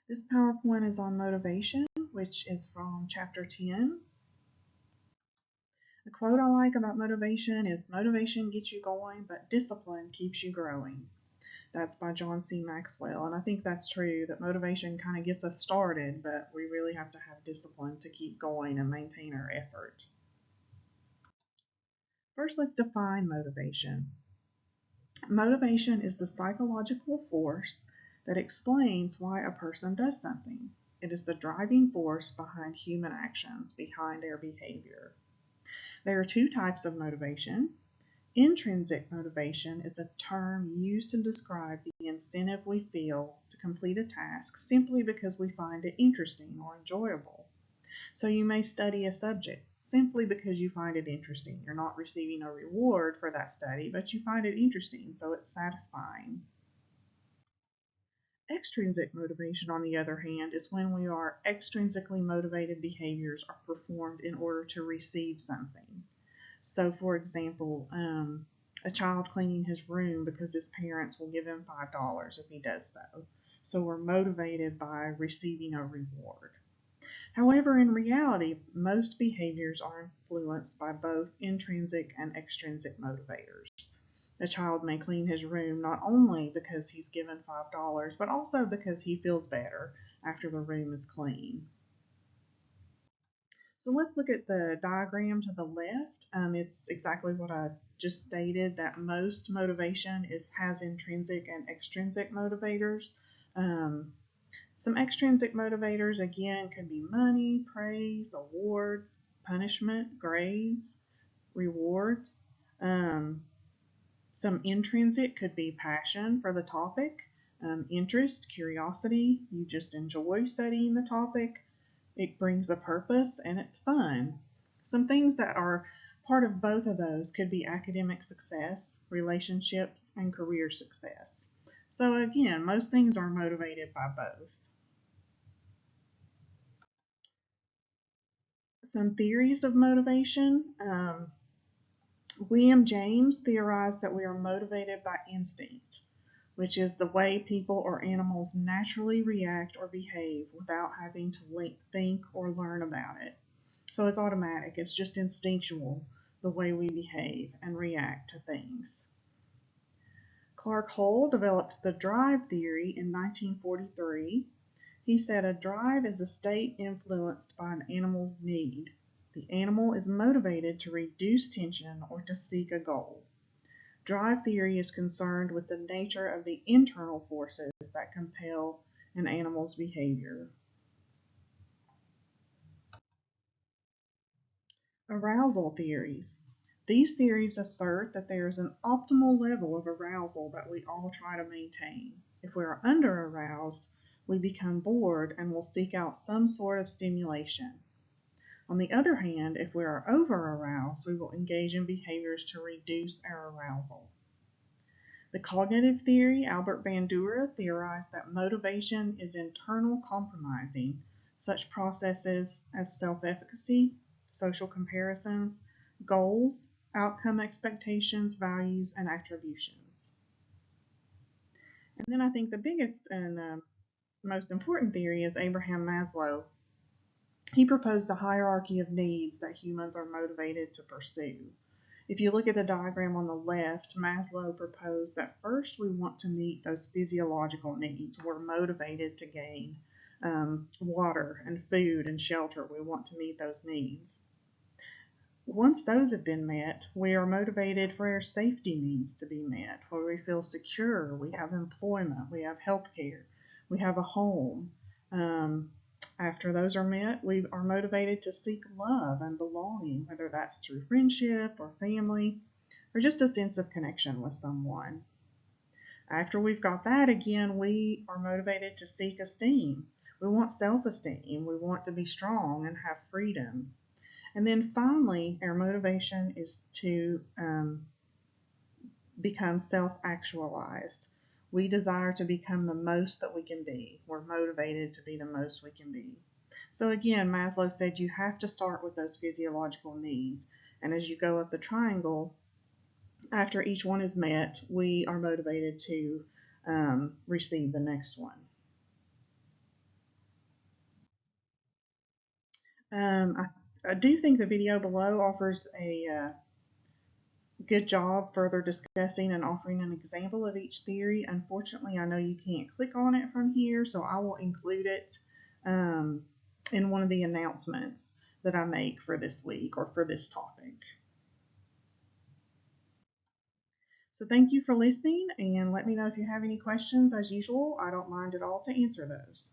This PowerPoint is on motivation, which is from chapter 10. The quote I like about motivation is motivation gets you going, but discipline keeps you growing. That's by John C. Maxwell. And I think that's true, that motivation kind of gets us started, but we really have to have discipline to keep going and maintain our effort. First, let's define motivation. Motivation is the psychological force that explains why a person does something. It is the driving force behind human actions, behind their behavior. There are two types of motivation. Intrinsic motivation is a term used to describe the incentive we feel to complete a task simply because we find it interesting or enjoyable. So you may study a subject simply because you find it interesting. You're not receiving a reward for that study, but you find it interesting, so it's satisfying. Extrinsic motivation, on the other hand, is when we are extrinsically motivated behaviors are performed in order to receive something. So, for example, a child cleaning his room because his parents will give him $5 if he does so. So we're motivated by receiving a reward. However, in reality, most behaviors are influenced by both intrinsic and extrinsic motivators. A child may clean his room not only because he's given $5, but also because he feels better after the room is clean. So let's look at the diagram to the left. It's exactly what I just stated, that most motivation has intrinsic and extrinsic motivators. Some extrinsic motivators, again, could be money, praise, awards, punishment, grades, rewards. Some intrinsic could be passion for the topic, interest, curiosity. You just enjoy studying the topic. It brings a purpose and it's fun. Some things that are part of both of those could be academic success, relationships, and career success. So again, most things are motivated by both. Some theories of motivation. William James theorized that we are motivated by instinct, which is the way people or animals naturally react or behave without having to think or learn about it. So it's automatic, it's just instinctual, the way we behave and react to things. Clark Hull developed the drive theory in 1943. He said a drive is a state influenced by an animal's need. The animal is motivated to reduce tension or to seek a goal. Drive theory is concerned with the nature of the internal forces that compel an animal's behavior. Arousal theories. These theories assert that there is an optimal level of arousal that we all try to maintain. If we are under aroused, we become bored and will seek out some sort of stimulation. On the other hand, if we are over aroused, we will engage in behaviors to reduce our arousal. The cognitive theory, Albert Bandura theorized that motivation is internal compromising such processes as self-efficacy, social comparisons, goals, outcome expectations, values, and attributions. And then I think the biggest and most important theory is Abraham Maslow. He proposed a hierarchy of needs that humans are motivated to pursue. If you look at the diagram on the left, Maslow proposed that first we want to meet those physiological needs. We're motivated to gain water and food and shelter. We want to meet those needs. Once those have been met, we are motivated for our safety needs to be met, where we feel secure, we have employment, we have health care, we have a home. After those are met, we are motivated to seek love and belonging, whether that's through friendship or family, or just a sense of connection with someone. After we've got that, again, we are motivated to seek esteem. We want self-esteem. We want to be strong and have freedom. And then finally, our motivation is to become self-actualized. We desire to become the most that we can be. We're motivated to be the most we can be. So again, Maslow said you have to start with those physiological needs. And as you go up the triangle, after each one is met, we are motivated to receive the next one. I do think the video below offers a good job further discussing and offering an example of each theory. Unfortunately, I know you can't click on it from here, so I will include it in one of the announcements that I make for this week or for this topic. So thank you for listening, and let me know if you have any questions. As usual, I don't mind at all to answer those.